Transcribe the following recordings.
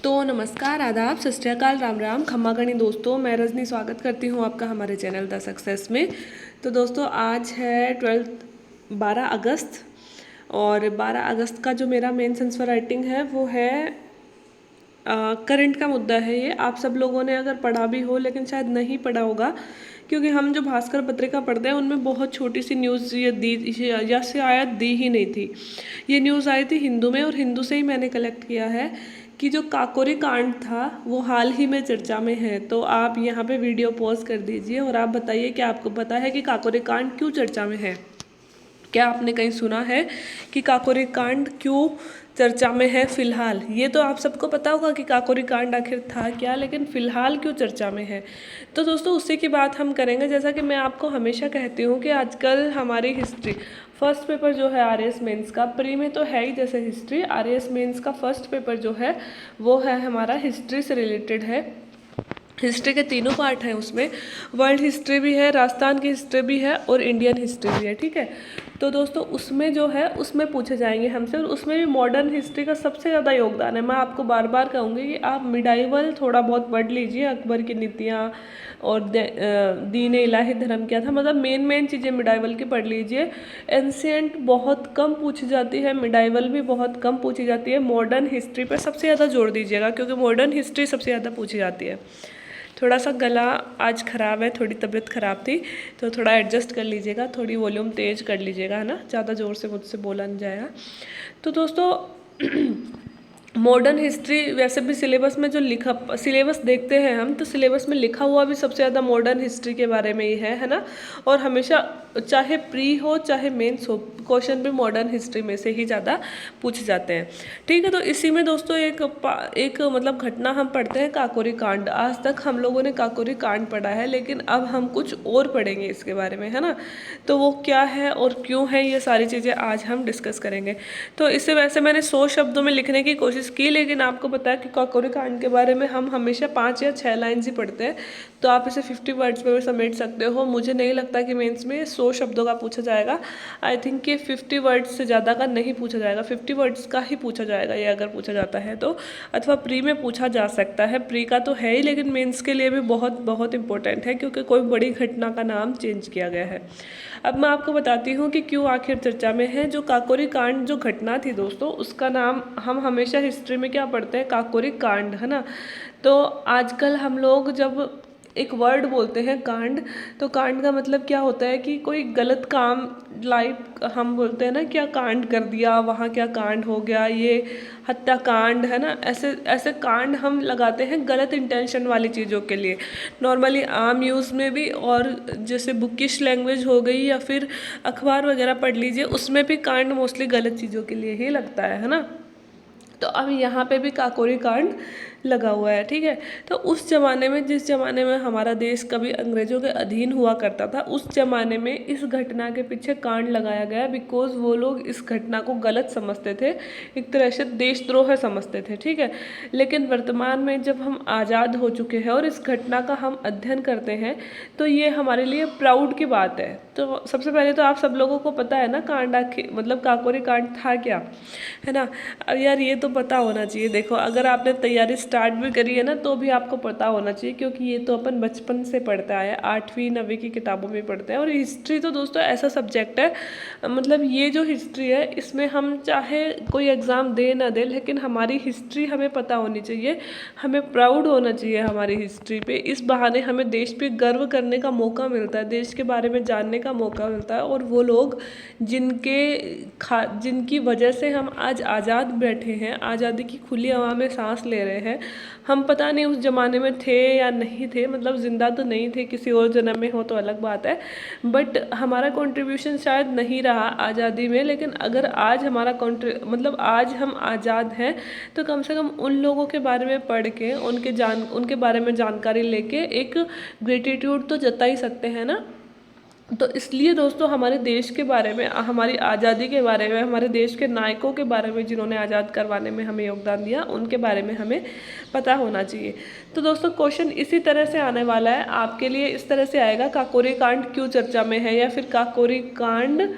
तो नमस्कार, आदाब, सत श्री अकाल, राम राम, खम्मा गणी दोस्तों। मैं रजनी स्वागत करती हूँ आपका हमारे चैनल द सक्सेस में। तो दोस्तों आज है 12 अगस्त और 12 अगस्त का जो मेरा मेन सेंस फॉर राइटिंग है वो है करंट का मुद्दा है। ये आप सब लोगों ने अगर पढ़ा भी हो लेकिन शायद नहीं पढ़ा होगा, क्योंकि हम जो भास्कर पत्रिका पढ़ते हैं उनमें बहुत छोटी सी न्यूज़ ये दी या शायद दी ही नहीं थी। ये न्यूज़ आई थी हिंदू में और हिंदू से ही मैंने कलेक्ट किया है कि जो काकोरी कांड था वो हाल ही में चर्चा में है। तो आप यहाँ पे वीडियो पॉज कर दीजिए और आप बताइए कि आपको पता है कि काकोरी कांड क्यों चर्चा में है। क्या आपने कहीं सुना है कि काकोरी कांड क्यों चर्चा में है फिलहाल? ये तो आप सबको पता होगा कि काकोरी कांड आखिर था क्या, लेकिन फिलहाल क्यों चर्चा में है। तो दोस्तों उसी की बात हम करेंगे। जैसा कि मैं आपको हमेशा कहती हूँ कि आजकल हमारी हिस्ट्री फर्स्ट पेपर जो है आरएएस मेंस का, प्री में तो है ही जैसे हिस्ट्री, आरएएस मेंस का फर्स्ट पेपर जो है वो है हमारा हिस्ट्री से रिलेटेड है। हिस्ट्री के तीनों पार्ट हैं उसमें, वर्ल्ड हिस्ट्री भी है, राजस्थान की हिस्ट्री भी है और इंडियन हिस्ट्री भी है। ठीक है, तो दोस्तों उसमें जो है उसमें पूछे जाएंगे हमसे, और उसमें भी मॉडर्न हिस्ट्री का सबसे ज़्यादा योगदान है। मैं आपको बार बार कहूँगी कि आप मिडाइवल थोड़ा बहुत पढ़ लीजिए, अकबर की नीतियाँ और दीन इलाही धर्म क्या था, मतलब मेन चीज़ें मिडाइवल की पढ़ लीजिए। एंशियंट बहुत कम पूछी जाती है, मिडाइवल भी बहुत कम पूछी जाती है। मॉडर्न हिस्ट्री पर सबसे ज़्यादा जोर दीजिएगा क्योंकि मॉडर्न हिस्ट्री सबसे ज़्यादा पूछी जाती है। थोड़ा सा गला आज ख़राब है, थोड़ी तबीयत ख़राब थी, तो थोड़ा एडजस्ट कर लीजिएगा, थोड़ी वॉल्यूम तेज़ कर लीजिएगा, है ना, ज़्यादा ज़ोर से मुझसे बोला नहीं जाएगा। तो दोस्तों मॉडर्न हिस्ट्री वैसे भी सिलेबस में जो लिखा, सिलेबस देखते हैं हम तो सिलेबस में लिखा हुआ भी सबसे ज़्यादा मॉडर्न हिस्ट्री के बारे में ही है ना। और हमेशा चाहे प्री हो चाहे मेंस हो, क्वेश्चन भी मॉडर्न हिस्ट्री में से ही ज़्यादा पूछे जाते हैं। ठीक है, तो इसी में दोस्तों एक मतलब घटना हम पढ़ते हैं, काकोरी कांड। आज तक हम लोगों ने काकोरी कांड पढ़ा है, लेकिन अब हम कुछ और पढ़ेंगे इसके बारे में, है ना। तो वो क्या है और क्यों है, ये सारी चीज़ें आज हम डिस्कस करेंगे। तो इससे वैसे मैंने 100 शब्दों में लिखने की कोशिश की, लेकिन आपको पता है कि काकोरी कांड के बारे में हम हमेशा 5 या 6 लाइन्स ही पढ़ते हैं, तो आप इसे 50 वर्ड्स में भी समेट सकते हो। मुझे नहीं लगता कि मेंस में 100 शब्दों का पूछा जाएगा। आई थिंक कि 50 वर्ड्स से ज़्यादा का नहीं पूछा जाएगा, 50 वर्ड्स का ही पूछा जाएगा ये, अगर पूछा जाता है तो, अथवा प्री में पूछा जा सकता है। प्री का तो है ही, लेकिन मेंस के लिए भी बहुत बहुत इंपॉर्टेंट है क्योंकि कोई बड़ी घटना का नाम चेंज किया गया है। अब मैं आपको बताती हूँ कि क्यों आखिर चर्चा में है। जो काकोरी कांड जो घटना थी दोस्तों, उसका नाम हम हमेशा हिस्ट्री में क्या पढ़ते हैं, काकोरी कांड, है ना। तो आजकल हम लोग जब एक वर्ड बोलते हैं कांड, तो कांड का मतलब क्या होता है कि कोई गलत काम, लाइक हम बोलते हैं ना क्या कांड कर दिया, वहाँ क्या कांड हो गया, ये हत्याकांड, है ना। ऐसे ऐसे कांड हम लगाते हैं गलत इंटेंशन वाली चीज़ों के लिए, नॉर्मली आम यूज़ में भी। और जैसे बुकिश लैंग्वेज हो गई या फिर अखबार वगैरह पढ़ लीजिए, उसमें भी कांड मोस्टली गलत चीज़ों के लिए ही लगता है ना। तो अब यहाँ पे भी काकोरी कांड लगा हुआ है। ठीक है, तो उस ज़माने में, जिस ज़माने में हमारा देश कभी अंग्रेज़ों के अधीन हुआ करता था, उस ज़माने में इस घटना के पीछे कांड लगाया गया बिकॉज वो लोग इस घटना को गलत समझते थे, एक तरह से देशद्रोह समझते थे। ठीक है, लेकिन वर्तमान में जब हम आज़ाद हो चुके हैं और इस घटना का हम अध्ययन करते हैं तो ये हमारे लिए प्राउड की बात है। तो सबसे पहले तो आप सब लोगों को पता है ना कांड आखिर मतलब काकोरी कांड था क्या, है ना। अब यार ये तो पता होना चाहिए। देखो अगर आपने तैयारी स्टार्ट भी करी है ना तो भी आपको पता होना चाहिए, क्योंकि ये तो अपन बचपन से पढ़ते आए हैं, 8वीं 9वीं की किताबों में पढ़ते हैं। और हिस्ट्री तो दोस्तों ऐसा सब्जेक्ट है, मतलब ये जो हिस्ट्री है इसमें हम चाहे कोई एग्ज़ाम दे ना दे, लेकिन हमारी हिस्ट्री हमें पता होनी चाहिए, हमें प्राउड होना चाहिए हमारी हिस्ट्री पे। इस बहाने हमें देश पे गर्व करने का मौका मिलता है, देश के बारे में जानने का मौका मिलता है। और वो लोग जिनकी वजह से हम आज आज़ाद बैठे हैं, आज़ादी की खुली हवा में सांस ले रहे हैं, हम पता नहीं उस ज़माने में थे या नहीं थे, मतलब ज़िंदा तो नहीं थे, किसी और जन्म में हो तो अलग बात है, बट हमारा कंट्रीब्यूशन शायद नहीं रहा आज़ादी में। लेकिन अगर आज हमारा मतलब आज हम आज़ाद हैं तो कम से कम उन लोगों के बारे में पढ़ के उनके बारे में जानकारी लेके एक ग्रेटिट्यूड तो जता ही सकते हैं ना। तो इसलिए दोस्तों हमारे देश के बारे में, हमारी आज़ादी के बारे में, हमारे देश के नायकों के बारे में जिन्होंने आज़ाद करवाने में हमें योगदान दिया, उनके बारे में हमें पता होना चाहिए। तो दोस्तों क्वेश्चन इसी तरह से आने वाला है आपके लिए, इस तरह से आएगा, काकोरी कांड क्यों चर्चा में है, या फिर काकोरी कांड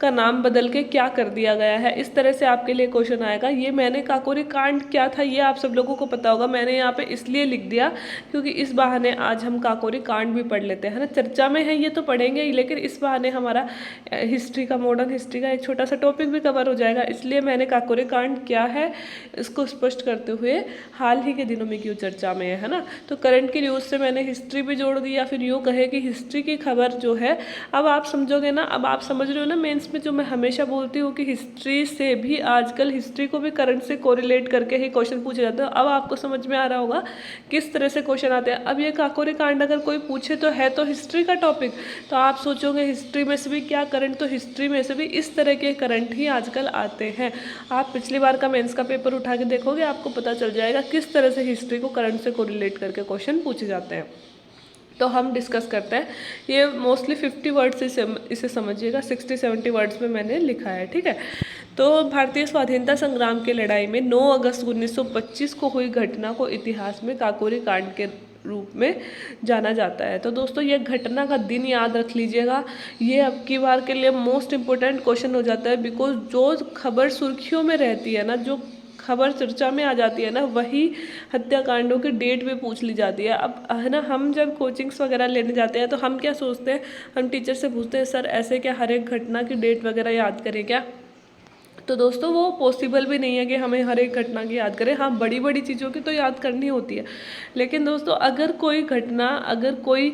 का नाम बदल के क्या कर दिया गया है। इस तरह से आपके लिए क्वेश्चन आएगा। ये मैंने काकोरी कांड क्या था ये आप सब लोगों को पता होगा, मैंने यहाँ पे इसलिए लिख दिया क्योंकि इस बहाने आज हम काकोरी कांड भी पढ़ लेते हैं ना। चर्चा में है ये तो पढ़ेंगे ही, लेकिन इस बहाने हमारा हिस्ट्री का, मॉडर्न हिस्ट्री का एक छोटा सा टॉपिक भी कवर हो जाएगा। इसलिए मैंने काकोरी कांड क्या है इसको स्पष्ट करते हुए हाल ही के दिनों में क्यों चर्चा में है ना, तो करंट की न्यूज़ से मैंने हिस्ट्री भी जोड़ दी, या फिर यूँ कहे कि हिस्ट्री की खबर जो है अब आप समझोगे ना। अब आप समझ रहे हो ना मेंस में जो मैं हमेशा बोलती हूँ कि हिस्ट्री से भी आजकल हिस्ट्री को भी करंट से कोरिलेट करके ही क्वेश्चन पूछे जाते हैं। अब आपको समझ में आ रहा होगा किस तरह से क्वेश्चन आते हैं। अब ये काकोरी कांड अगर कोई पूछे तो है तो हिस्ट्री का टॉपिक, तो आप सोचोगे हिस्ट्री में से भी क्या करंट, तो हिस्ट्री में से भी इस तरह के करंट ही आजकल आते हैं। आप पिछली बार का मेंस का पेपर उठा के देखोगे, आपको पता चल जाएगा किस तरह से हिस्ट्री को करंट से कोरिलेट करके क्वेश्चन पूछे जाते हैं। तो हम डिस्कस करते हैं। ये मोस्टली 50 वर्ड्स से इसे समझिएगा, 60-70 वर्ड्स में मैंने लिखा है, ठीक है। तो भारतीय स्वाधीनता संग्राम की लड़ाई में 9 अगस्त 1925 को हुई घटना को इतिहास में काकोरी कांड के रूप में जाना जाता है। तो दोस्तों ये घटना का दिन याद रख लीजिएगा, ये अब की बार के लिए मोस्ट इम्पोर्टेंट क्वेश्चन हो जाता है। बिकॉज जो खबर सुर्खियों में रहती है ना, जो खबर चर्चा में आ जाती है ना, वही हत्याकांडों की डेट भी पूछ ली जाती है। अब है ना, हम जब कोचिंग्स वगैरह लेने जाते हैं तो हम क्या सोचते हैं, हम टीचर से पूछते हैं सर ऐसे क्या हर एक घटना की डेट वगैरह याद करें क्या। तो दोस्तों वो पॉसिबल भी नहीं है कि हमें हर एक घटना की याद करें। हाँ, बड़ी बड़ी चीज़ों की तो याद करनी होती है, लेकिन दोस्तों अगर कोई घटना, अगर कोई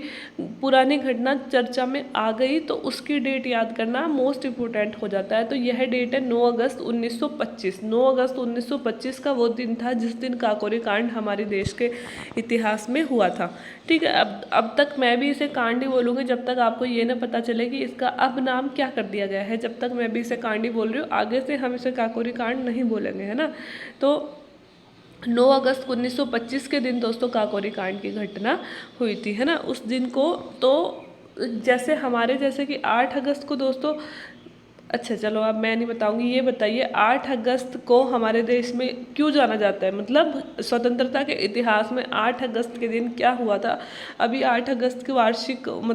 पुरानी घटना चर्चा में आ गई तो उसकी डेट याद करना मोस्ट इम्पोर्टेंट हो जाता है। तो यह डेट है 9 अगस्त 1925। 9 अगस्त 1925 का वो दिन था जिस दिन काकोरी कांड हमारे देश के इतिहास में हुआ था, ठीक है। अब तक मैं भी इसे कांड ही बोलूँगी जब तक आपको ये ना पता चले कि इसका अब नाम क्या कर दिया गया है। जब तक मैं भी इसे कांड ही बोल रही हूँ, आगे से हम इसे काकोरी कांड नहीं बोलेंगे, है ना। तो 9 अगस्त 1925 के दिन दोस्तों काकोरी कांड की घटना हुई थी, है ना। उस दिन को तो जैसे हमारे जैसे कि 8 अगस्त को दोस्तों, अच्छा चलो अब मैं नहीं बताऊंगी, ये बताइए 8 अगस्त को हमारे देश में क्यों जाना जाता है, मतलब स्वतंत्रता के इतिहास में 8 अगस्त के दिन क्या हुआ था। अभी 8 अगस्त की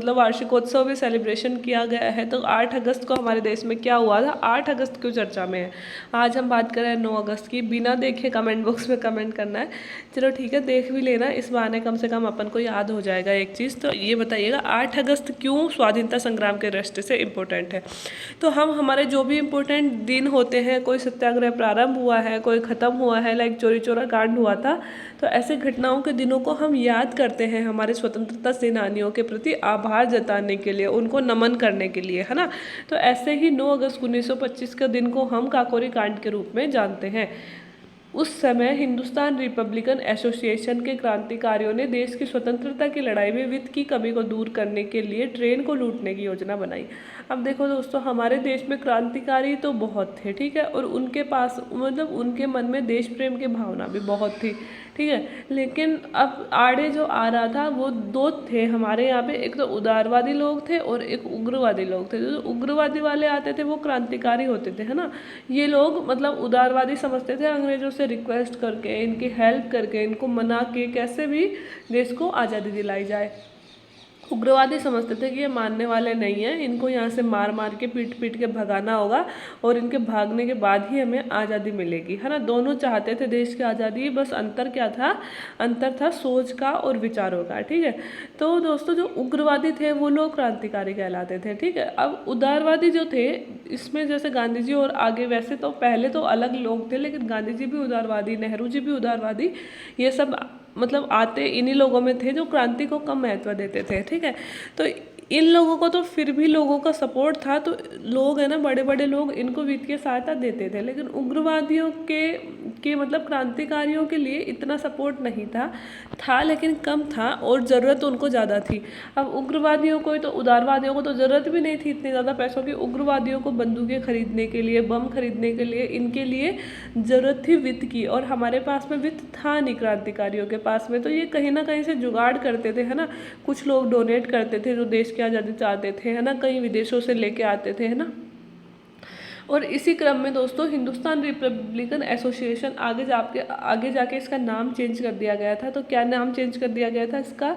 वार्षिकोत्सव भी सेलिब्रेशन किया गया है। तो 8 अगस्त को हमारे देश में क्या हुआ था, 8 अगस्त क्यों चर्चा में है। आज हम बात कर रहे हैं 9 अगस्त की। बिना देखे कमेंट बॉक्स में कमेंट करना है, चलो ठीक है देख भी लेना, इस बहाने कम से कम अपन को याद हो जाएगा एक चीज़। तो ये बताइएगा 8 अगस्त क्यों स्वाधीनता संग्राम के दृष्टि से इम्पोर्टेंट है। तो हम हमारे जो भी इम्पोर्टेंट दिन होते हैं, कोई सत्याग्रह प्रारंभ हुआ है, कोई ख़त्म हुआ है, लाइक चोरी चोरा कांड हुआ था, तो ऐसे घटनाओं के दिनों को हम याद करते हैं हमारे स्वतंत्रता सेनानियों के प्रति आभार जताने के लिए, उनको नमन करने के लिए, है ना। तो ऐसे ही 9 अगस्त 1925 के दिन को हम काकोरी कांड के रूप में जानते हैं। उस समय हिंदुस्तान रिपब्लिकन एसोसिएशन के क्रांतिकारियों ने देश की स्वतंत्रता की लड़ाई में वित्त की कमी को दूर करने के लिए ट्रेन को लूटने की योजना बनाई। अब देखो दोस्तों, हमारे देश में क्रांतिकारी तो बहुत थे, ठीक है, और उनके पास मतलब उनके मन में देश प्रेम की भावना भी बहुत थी, ठीक है। लेकिन अब आड़े जो आ रहा था वो दो थे हमारे यहाँ पे, एक तो उदारवादी लोग थे और एक उग्रवादी लोग थे। जो उग्रवादी वाले आते थे वो क्रांतिकारी होते थे, है ना। ये लोग मतलब उदारवादी समझते थे, अंग्रेजों से रिक्वेस्ट करके, इनकी हेल्प करके, इनको मना के कैसे भी देश को आज़ादी दिलाई जाए। उग्रवादी समझते थे कि ये मानने वाले नहीं हैं, इनको यहाँ से मार मार के पीट पीट के भगाना होगा और इनके भागने के बाद ही हमें आज़ादी मिलेगी, है ना। दोनों चाहते थे देश की आज़ादी, बस अंतर क्या था, अंतर था सोच का और विचारों का, ठीक है। तो दोस्तों जो उग्रवादी थे वो लोग क्रांतिकारी कहलाते थे, ठीक है। अब उदारवादी जो थे, इसमें जैसे गांधी जी और आगे, वैसे तो पहले तो अलग लोग थे, लेकिन गांधी जी भी उदारवादी, नेहरू जी भी उदारवादी, ये सब मतलब आते इन्हीं लोगों में थे जो क्रांति को कम महत्व देते थे, ठीक है। तो इन लोगों को तो फिर भी लोगों का सपोर्ट था, तो लोग है ना, बड़े बड़े लोग इनको वित्तीय सहायता देते थे। लेकिन उग्रवादियों के मतलब क्रांतिकारियों के लिए इतना सपोर्ट नहीं था लेकिन कम था, और ज़रूरत उनको ज़्यादा थी। अब उग्रवादियों को तो, उदारवादियों को तो ज़रूरत भी नहीं थी इतनी ज़्यादा पैसों की। उग्रवादियों को बंदूकें खरीदने के लिए, बम खरीदने के लिए, इनके लिए ज़रूरत थी वित्त की, और हमारे पास में वित्त था नहीं क्रांतिकारियों के पास में। तो ये कहीं ना कहीं से जुगाड़ करते थे, है ना। कुछ लोग डोनेट करते थे जो देश की आज़ादी चाहते थे, है ना, कई विदेशों से लेके आते थे, है ना। और इसी क्रम में दोस्तों हिंदुस्तान रिपब्लिकन एसोसिएशन आगे जाके इसका नाम चेंज कर दिया गया था। तो क्या नाम चेंज कर दिया गया था इसका,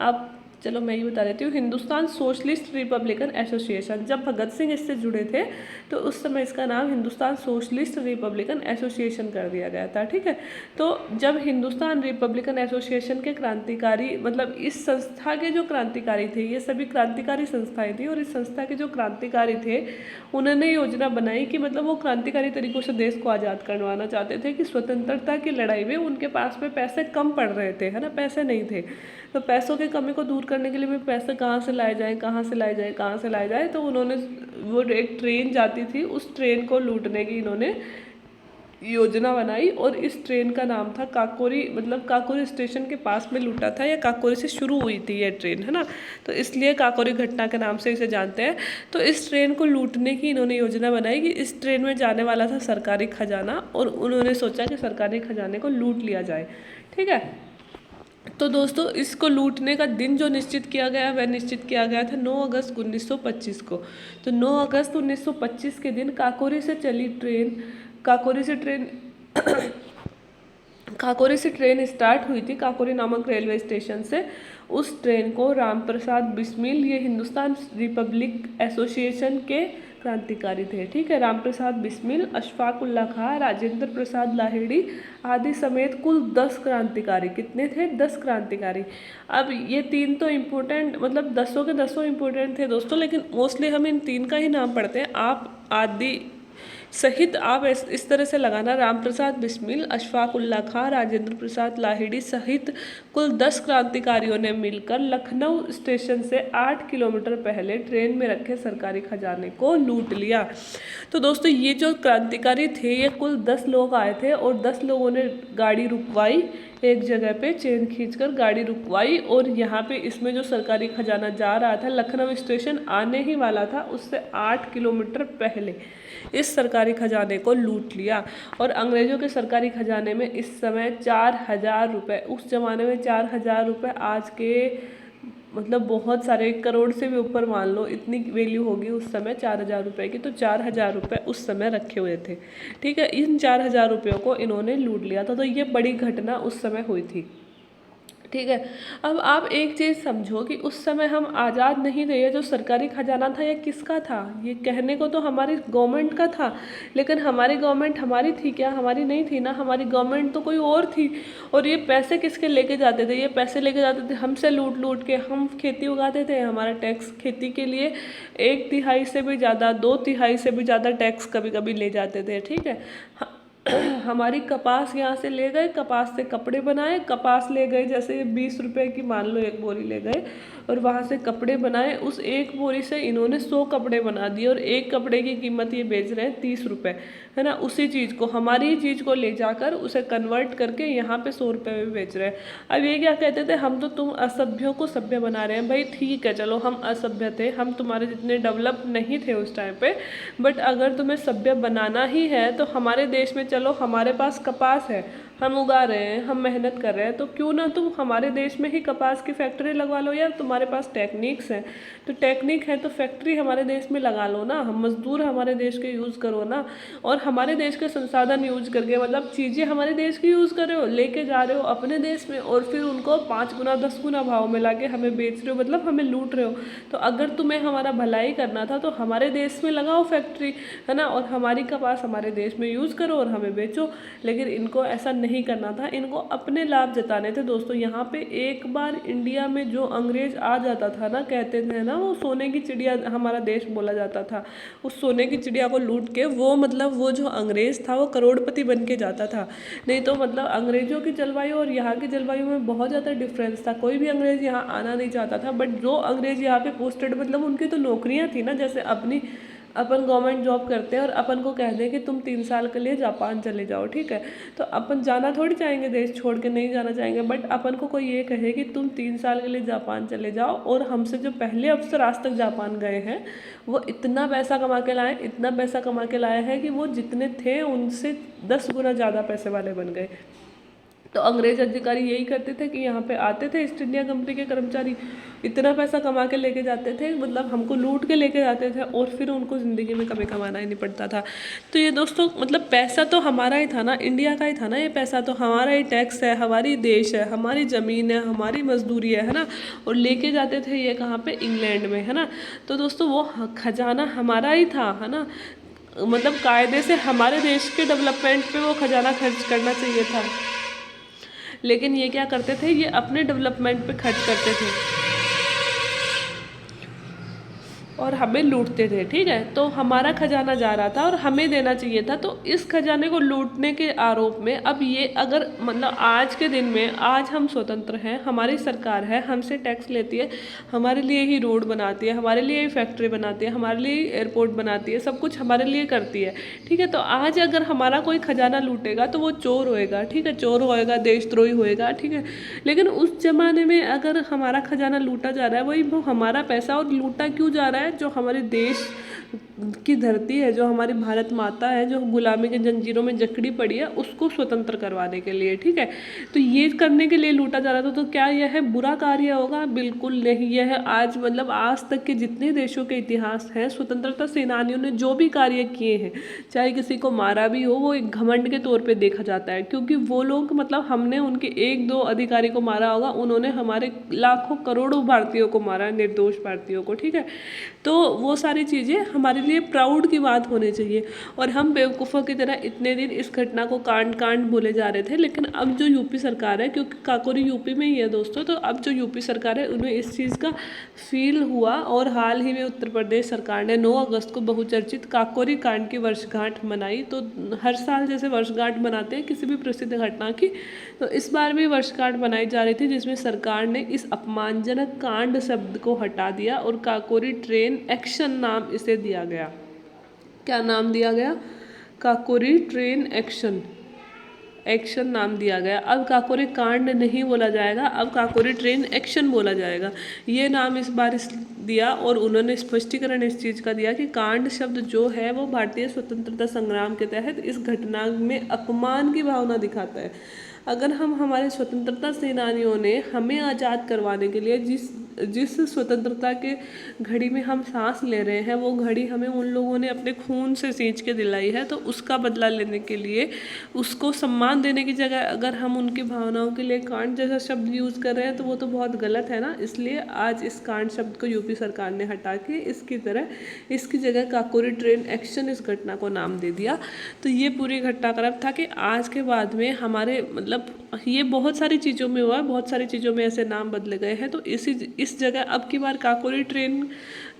आप चलो मैं ये बता देती हूँ, हिंदुस्तान सोशलिस्ट रिपब्लिकन एसोसिएशन। जब भगत सिंह इससे जुड़े थे तो उस समय इसका नाम हिंदुस्तान सोशलिस्ट रिपब्लिकन एसोसिएशन कर दिया गया था, ठीक है। तो जब हिंदुस्तान रिपब्लिकन एसोसिएशन के क्रांतिकारी, मतलब इस संस्था के जो क्रांतिकारी थे, ये सभी क्रांतिकारी संस्थाएं थी, और इस संस्था के जो क्रांतिकारी थे उन्होंने योजना बनाई कि मतलब वो क्रांतिकारी तरीकों से देश को आज़ाद करवाना चाहते थे कि स्वतंत्रता की लड़ाई में उनके पास में पैसे कम पड़ रहे थे, है ना, पैसे नहीं थे। तो पैसों की कमी को दूर करने के लिए भी पैसे कहाँ से लाए जाएं, कहाँ से लाए जाएं, कहाँ से लाए जाएं, तो उन्होंने, वो एक ट्रेन जाती थी, उस ट्रेन को लूटने की इन्होंने योजना बनाई, और इस ट्रेन का नाम था काकोरी, मतलब काकोरी स्टेशन के पास में लूटा था, या काकोरी से शुरू हुई थी ये ट्रेन, है ना, तो इसलिए काकोरी घटना के नाम से इसे जानते हैं। तो इस ट्रेन को लूटने की इन्होंने योजना बनाई कि इस ट्रेन में जाने वाला था सरकारी खजाना, और उन्होंने सोचा कि सरकारी खजाने को लूट लिया जाए, ठीक है। तो दोस्तों, इसको लूटने का दिन जो निश्चित किया गया, वह निश्चित किया गया था 9 अगस्त 1925 को। तो 9 अगस्त 1925 के दिन काकोरी से चली ट्रेन, काकोरी से ट्रेन काकोरी से ट्रेन स्टार्ट हुई थी, काकोरी नामक रेलवे स्टेशन से। उस ट्रेन को रामप्रसाद बिस्मिल, ये हिंदुस्तान रिपब्लिक एसोसिएशन के क्रांतिकारी थे, ठीक है, रामप्रसाद बिस्मिल, अशफाक उल्लाह खां, राजेंद्र प्रसाद लाहिड़ी आदि समेत कुल 10 क्रांतिकारी, कितने थे, 10 क्रांतिकारी। अब ये 3 तो इम्पोर्टेंट, मतलब 10 के 10 इम्पोर्टेंट थे दोस्तों, लेकिन मोस्टली हम इन 3 का ही नाम पढ़ते हैं। आप आदि सहित आप इस तरह से लगाना, रामप्रसाद बिस्मिल, अशफाक उल्लाह खां, राजेंद्र प्रसाद लाहिड़ी सहित कुल 10 क्रांतिकारियों ने मिलकर लखनऊ स्टेशन से 8 किलोमीटर पहले ट्रेन में रखे सरकारी खजाने को लूट लिया। तो दोस्तों, ये जो क्रांतिकारी थे, ये कुल 10 लोग आए थे, और 10 लोगों ने गाड़ी रुकवाई, एक जगह पे चेन खींचकर गाड़ी रुकवाई, और यहाँ पे इसमें जो सरकारी खजाना जा रहा था, लखनऊ स्टेशन आने ही वाला था, उससे 8 किलोमीटर पहले इस सरकारी खजाने को लूट लिया। और अंग्रेजों के सरकारी खजाने में इस समय 4000 रुपये, उस जमाने में 4000 रुपये आज के मतलब बहुत सारे, 1 करोड़ से भी ऊपर मान लो, इतनी वैल्यू होगी उस समय 4000 रुपये की। तो 4000 रुपये उस समय रखे हुए थे, ठीक है। इन 4000 रुपयों को इन्होंने लूट लिया था। तो ये बड़ी घटना उस समय हुई थी, ठीक है। अब आप एक चीज़ समझो कि उस समय हम आज़ाद नहीं थे, ये जो सरकारी खजाना था ये किसका था, ये कहने को तो हमारी गवर्नमेंट का था, लेकिन हमारी गवर्नमेंट हमारी थी क्या, हमारी नहीं थी ना, हमारी गवर्नमेंट तो कोई और थी। और ये पैसे किसके लेके जाते थे, ये पैसे लेके जाते थे हमसे लूट लूट के। हम खेती उगाते थे, हमारा टैक्स खेती के लिए 1/3 से भी ज़्यादा, 2/3 से भी ज़्यादा टैक्स कभी कभी ले जाते थे, ठीक है। हमारी कपास यहाँ से ले गए, कपास से कपड़े बनाए, कपास ले गए, जैसे 20 रुपए की मान लो 1 बोरी ले गए, और वहाँ से कपड़े बनाए, उस 1 बोरी से इन्होंने 100 कपड़े बना दिए, और एक कपड़े की कीमत ये बेच रहे हैं 30 रुपये, है ना। उसी चीज़ को, हमारी ही चीज़ को ले जाकर उसे कन्वर्ट करके यहाँ पे 100 रुपये में बेच रहे हैं। अब ये क्या कहते थे, हम तो तुम असभ्यों को सभ्य बना रहे हैं। भाई ठीक है, चलो हम असभ्य थे, हम तुम्हारे जितने डेवलप नहीं थे उस टाइम पे, बट अगर तुम्हें सभ्य बनाना ही है तो हमारे देश में चलो, हमारे पास कपास है, हम उगा रहे हैं, हम मेहनत कर रहे हैं, तो क्यों ना तुम हमारे देश में ही कपास की फैक्ट्री लगवा लो यार। तुम्हारे पास टेक्निक्स हैं, तो टेक्निक है तो फैक्ट्री हमारे देश में लगा लो ना, हम मजदूर हमारे देश के यूज़ करो ना, और हमारे देश के संसाधन यूज करके, मतलब चीज़ें हमारे देश की यूज़ कर रहे हो, लेके जा रहे हो अपने देश में, और फिर उनको 5 गुना 10 गुना भाव में लाके हमें बेच रहे हो, मतलब हमें लूट रहे हो। तो अगर तुम्हें हमारा भलाई करना था तो हमारे देश में लगाओ फैक्ट्री, है ना, और हमारी कपास हमारे देश में यूज़ करो और हमें बेचो। लेकिन इनको ऐसा नहीं करना था, इनको अपने लाभ जताने थे। दोस्तों, यहाँ पे एक बार इंडिया में जो अंग्रेज आ जाता था ना, कहते थे ना, वो सोने की चिड़िया हमारा देश बोला जाता था, उस सोने की चिड़िया को लूट के वो, मतलब वो जो अंग्रेज था वो करोड़पति बन के जाता था। नहीं तो मतलब अंग्रेजों की जलवायु और यहाँ की जलवायु में बहुत ज़्यादा डिफरेंस था। कोई भी अंग्रेज यहाँ आना नहीं चाहता था, बट जो अंग्रेज यहाँ पे पोस्टेड, मतलब उनकी तो नौकरियाँ थी ना, जैसे अपन गवर्नमेंट जॉब करते हैं और अपन को कह दें कि तुम 3 साल के लिए जापान चले जाओ, ठीक है, तो अपन जाना थोड़ी चाहेंगे, देश छोड़ के नहीं जाना चाहेंगे, बट अपन को कोई ये कहे कि तुम 3 साल के लिए जापान चले जाओ, और हमसे जो पहले अफसर आज तक जापान गए हैं वो इतना पैसा कमा के लाए, इतना पैसा कमा के लाए हैं कि वो जितने थे उनसे 10 गुना ज़्यादा पैसे वाले बन गए। तो अंग्रेज अधिकारी यही करते थे कि यहाँ पे आते थे ईस्ट इंडिया कंपनी के कर्मचारी, इतना पैसा कमा के लेके जाते थे, मतलब हमको लूट के लेके जाते थे, और फिर उनको ज़िंदगी में कभी कमाना ही नहीं पड़ता था। तो ये दोस्तों मतलब पैसा तो हमारा ही था ना, इंडिया का ही था ना, ये पैसा तो हमारा ही टैक्स है, हमारी देश है, हमारी ज़मीन है, हमारी मजदूरी है ना, और लेके जाते थे ये कहाँ पे, इंग्लैंड में, है ना। तो दोस्तों वो खजाना हमारा ही था, है ना, मतलब कायदे से हमारे देश के डेवलपमेंट पे वो खजाना खर्च करना चाहिए था, लेकिन ये क्या करते थे, ये अपने डेवलपमेंट पे खर्च करते थे और हमें लूटते थे, ठीक है। तो हमारा खजाना जा रहा था और हमें देना चाहिए था। तो इस खजाने को लूटने के आरोप में अब ये अगर मतलब आज के दिन में, आज हम स्वतंत्र हैं, हमारी सरकार है, हमसे टैक्स लेती है, हमारे लिए ही रोड बनाती है, हमारे लिए ही फैक्ट्री बनाती है, हमारे लिए एयरपोर्ट बनाती है, सब कुछ हमारे लिए करती है, ठीक है। तो आज अगर हमारा कोई खजाना लूटेगा तो वो चोर होएगा, ठीक है, चोर होएगा, देशद्रोही होएगा, ठीक है। लेकिन उस जमाने में अगर हमारा खजाना लूटा जा रहा है, वही वो हमारा पैसा, और लूटा क्यों जा रहा है, जो हमारे देश की धरती है, जो हमारी भारत माता है, जो गुलामी के जंजीरों में जकड़ी पड़ी है, उसको स्वतंत्र करवाने के लिए, ठीक है। तो ये करने के लिए लूटा जा रहा था। तो क्या यह बुरा कार्य होगा? बिल्कुल नहीं। यह आज मतलब आज तक के जितने देशों के इतिहास हैं, स्वतंत्रता सेनानियों ने जो भी कार्य किए हैं, चाहे किसी को मारा भी हो, वो एक घमंड के तौर पे देखा जाता है, क्योंकि वो लोग मतलब हमने उनके एक दो अधिकारी को मारा होगा, उन्होंने हमारे लाखों करोड़ों भारतीयों को मारा, निर्दोष भारतीयों को, ठीक है। तो वो सारी चीज़ें हमारे लिए प्राउड की बात होनी चाहिए। और हम बेवकूफ़ों की तरह इतने दिन इस घटना को कांड कांड बोले जा रहे थे, लेकिन अब जो यूपी सरकार है, क्योंकि काकोरी यूपी में ही है दोस्तों, तो अब जो यूपी सरकार है उन्हें इस चीज़ का फील हुआ, और हाल ही में उत्तर प्रदेश सरकार ने 9 अगस्त को बहुचर्चित काकोरी कांड की वर्षगांठ मनाई। तो हर साल जैसे वर्षगांठ मनाते हैं किसी भी प्रसिद्ध घटना की, तो इस बार भी वर्षगांठ मनाई जा रही थी, जिसमें सरकार ने इस अपमानजनक कांड शब्द को हटा दिया और काकोरी ट्रेन एक्शन नाम इसे दिया गया। क्या नाम दिया गया? काकोरी ट्रेन एक्शन, एक्शन नाम दिया गया। अब काकोरी कांड नहीं बोला जाएगा, अब काकोरी ट्रेन एक्शन बोला जाएगा। ये नाम इस बार दिया, और उन्होंने स्पष्टीकरण इस चीज़ का दिया कि कांड शब्द जो है वो भारतीय स्वतंत्रता संग्राम के तहत इस घटना में अपमान की भावना दिखाता है। अगर हम हमारे स्वतंत्रता सेनानियों ने हमें आज़ाद करवाने के लिए जिस स्वतंत्रता के घड़ी में हम सांस ले रहे हैं, वो घड़ी हमें उन लोगों ने अपने खून से सींच के दिलाई है, तो उसका बदला लेने के लिए उसको सम्मान देने की जगह अगर हम उनकी भावनाओं के लिए कांड जैसा शब्द यूज़ कर रहे हैं, तो वो तो बहुत गलत है ना। इसलिए आज इस कांड शब्द को यूपी सरकार ने हटा के इसकी जगह काकोरी ट्रेन एक्शन इस घटना को नाम दे दिया। तो ये पूरी घटनाक्रम था कि आज के बाद में हमारे मतलब ये बहुत सारी चीज़ों में हुआ, बहुत सारी चीज़ों में ऐसे नाम बदले गए हैं। तो इस जगह अब की बार काकोरी ट्रेन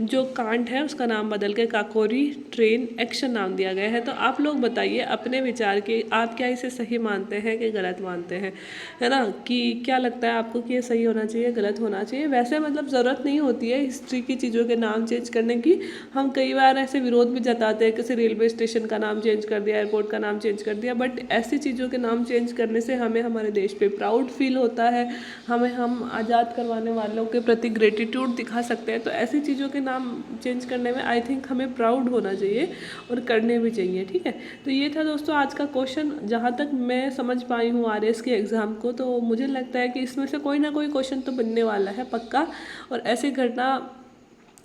जो कांड है उसका नाम बदल के काकोरी ट्रेन एक्शन नाम दिया गया है। तो आप लोग बताइए अपने विचार कि आप क्या इसे सही मानते हैं कि गलत मानते हैं, है ना, कि क्या लगता है आपको कि ये सही होना चाहिए, गलत होना चाहिए। वैसे मतलब ज़रूरत नहीं होती है हिस्ट्री की चीज़ों के नाम चेंज करने की। हम कई बार ऐसे विरोध भी जताते हैं, किसी रेलवे स्टेशन का नाम चेंज कर दिया, एयरपोर्ट का नाम चेंज कर दिया, बट ऐसी चीज़ों के नाम चेंज करने से हमें हमारे देश पे प्राउड फील होता है, हम आज़ाद करवाने वालों के प्रति ग्रेटिट्यूड दिखा सकते हैं। तो ऐसी चीज़ों के नाम चेंज करने में आई थिंक हमें प्राउड होना चाहिए और करने भी चाहिए, ठीक है। तो ये था दोस्तों आज का क्वेश्चन। जहाँ तक मैं समझ पाई हूँ आरएस के एग्ज़ाम को, तो मुझे लगता है कि इसमें से कोई ना कोई क्वेश्चन तो बनने वाला है पक्का। और ऐसी घटना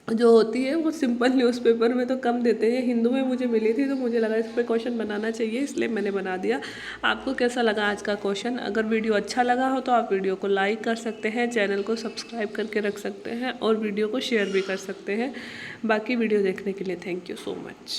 जो होती है वो सिंपल न्यूज़पेपर में तो कम देते हैं, हिंदू में मुझे मिली थी, तो मुझे लगा इस पर क्वेश्चन बनाना चाहिए, इसलिए मैंने बना दिया। आपको कैसा लगा आज का क्वेश्चन? अगर वीडियो अच्छा लगा हो तो आप वीडियो को लाइक कर सकते हैं, चैनल को सब्सक्राइब करके रख सकते हैं, और वीडियो को शेयर भी कर सकते हैं। बाकी वीडियो देखने के लिए थैंक यू सो मच।